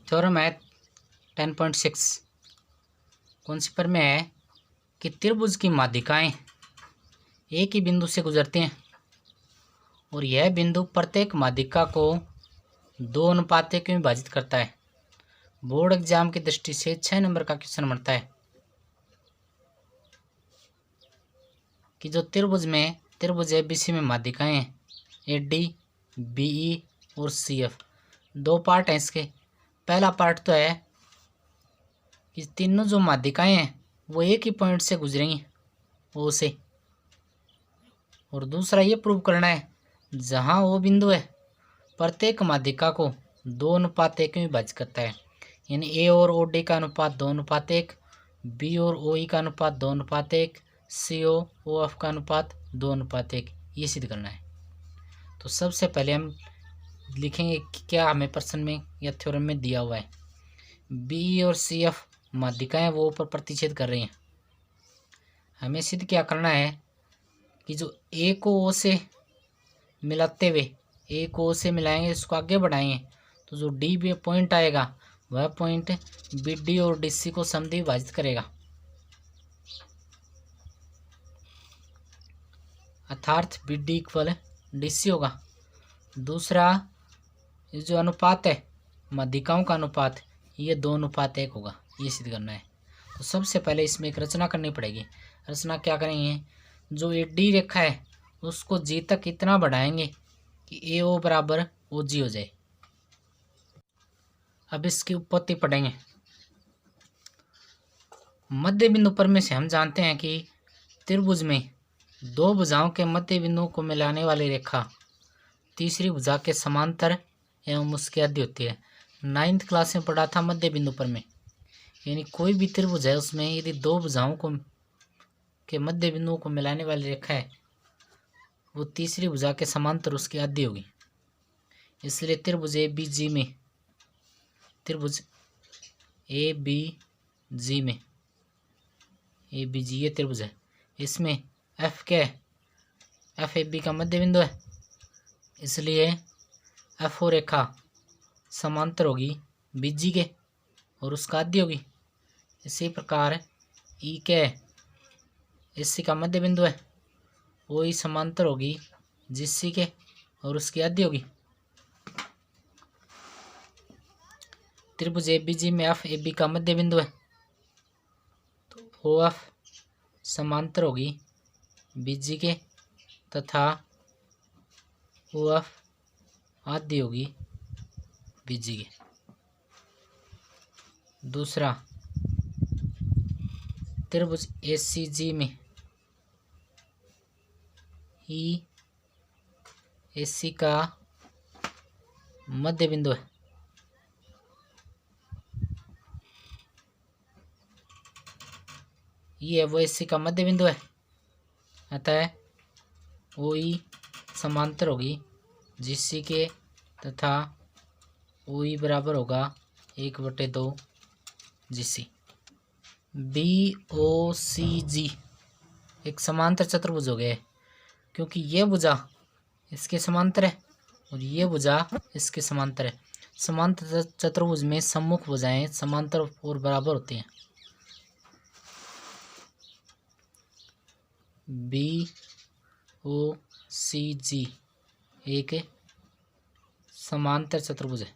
Theorem है 10.6। कौन सी पर में है कि त्रिभुज की माध्यिकाएं एक ही बिंदु से गुजरती हैं और यह बिंदु प्रत्येक माध्यिका को 2:1 में विभाजित करता है। बोर्ड एग्जाम की दृष्टि से 6 नंबर का क्वेश्चन बनता है कि जो त्रिभुज एबीसी में माध्यिकाएं हैं एडी, बीई और सीएफ। 2 पार्ट हैं इसके। पहला पार्ट तो है कि तीनों जो माध्यिकाएं हैं वो एक ही पॉइंट से गुजरेंगी ओ से, और दूसरा ये प्रूव करना है जहां वो बिंदु है प्रत्येक माध्यिका को 2:1 में विभाजित करता है। यानी ए और ओ डी का अनुपात 2:1, बी और ओ ई का अनुपात 2:1, सी ओ एफ का अनुपात 2:1, ये सिद्ध करना है। तो सबसे पहले हम लिखेंगे कि क्या हमें प्रश्न में या थ्योरम में दिया हुआ है। बी और सी एफ माध्यिकाएं वो ऊपर प्रतिच्छेद कर रही हैं। हमें सिद्ध क्या करना है कि जो ए को ओ से मिलाते हुए, ए को ओ से मिलाएंगे, इसको आगे बढ़ाएंगे तो जो डी बी पॉइंट आएगा वह पॉइंट बी डी और डी सी को समद्वि विभाजित करेगा। अर्थात B D equal D C होगा। दूसरा ये जो अनुपात है माध्यिकाओं का अनुपात, ये 2:1 होगा, ये सिद्ध करना है। तो सबसे पहले इसमें एक रचना करनी पड़ेगी। रचना क्या करेंगे, जो ए डी रेखा है उसको जी तक इतना बढ़ाएंगे कि ए ओ बराबर ओ जी हो जाए। अब इसकी उत्पत्ति पढ़ेंगे। मध्य बिंदु पर में से हम जानते हैं कि त्रिभुज में 2 भुजाओं के मध्य बिंदुओं को मिलाने वाली रेखा तीसरी भुजा के समांतर एवं उसके आदि होती है। 9th क्लास में पढ़ा था मध्य बिंदु पर में, यानी कोई भी त्रिभुज है उसमें यदि 2 भुजाओं को के मध्य बिंदुओं को मिलाने वाली रेखा है वो तीसरी भुजा के समांतर उसकी आदि होगी। इसलिए त्रिभुज ए बी जी में, त्रिभुज ए बी जी में, ए बी जी ये त्रिभुज है, इसमें एफ क्या है, एफ ए बी का मध्य बिंदु है, इसलिए एफ ओ रेखा समांतर होगी बी जी के और उसका आदि होगी। इसी प्रकार ई क्या है, एस सी का मध्य बिंदु है, वो ई समांतर होगी जी सी के और उसकी आदि होगी। त्रिभुज ए बी जी में एफ ए बी का मध्य बिंदु है तो ओ एफ समांतर होगी बी जी के तथा ओ एफ आदि होगी बी जी के। दूसरा त्रिभुज ए सी जी में ई ए सी का मध्य बिंदु है, ये वो ए सी का मध्य बिंदु है, अतः ओ ई समांतर होगी जी सी के तथा ओ ई बराबर होगा 1/2 जी सी। बी ओ सी जी एक समांतर चतुर्भुज हो गया क्योंकि ये भुजा इसके समांतर है और ये भुजा इसके समांतर है। समांतर चतुर्भुज में सम्मुख भुजाएं समांतर और बराबर होती हैं। बी ओ सी जी एक समांतर चतुर्भुज है।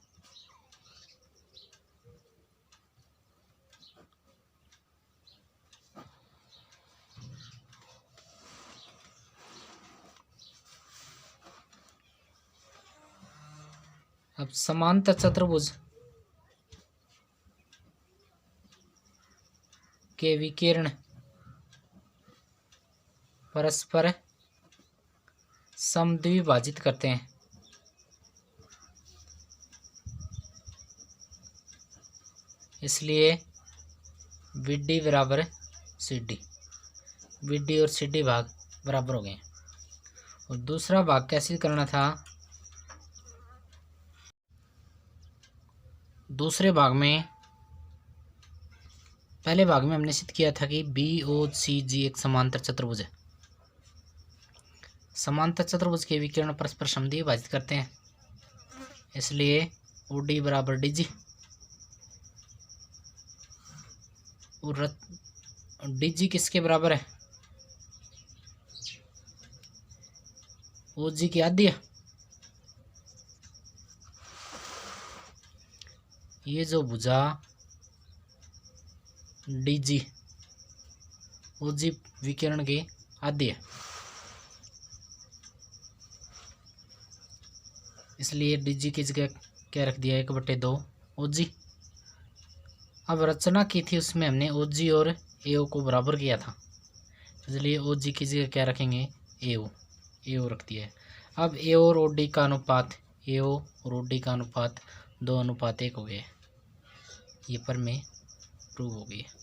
अब समांतर चतुर्भुज के विकर्ण परस्पर समद्विभाजित करते हैं। इसलिए बी डी बराबर सी डी, बी डी और सी डी भाग बराबर हो गए। और दूसरा भाग कैसे करना था, दूसरे भाग में पहले भाग में हमने सिद्ध किया था कि बी ओ सी जी एक समांतर चतुर्भुज है। समांतर चतुर्भुज के विकर्ण परस्पर समद्विभाजित करते हैं, इसलिए ओ डी बराबर डी जी। और डी जी किसके बराबर है, ओ जी की आधी है। ये जो भुजा डी जी ओ जी विकिरण की आधी है, इसलिए डी जी की जगह क्या रख दिया, 1/2 ओ जी। अब रचना की थी उसमें हमने ओ जी और ए ओ को बराबर किया था, इसलिए ओ जी की जगह क्या रखेंगे, ए ओ रख दिया है। अब ए और ओ डी का अनुपात, ए ओ और ओ डी का अनुपात 2:1 हो गया, ये पर में प्रूव हो गई है।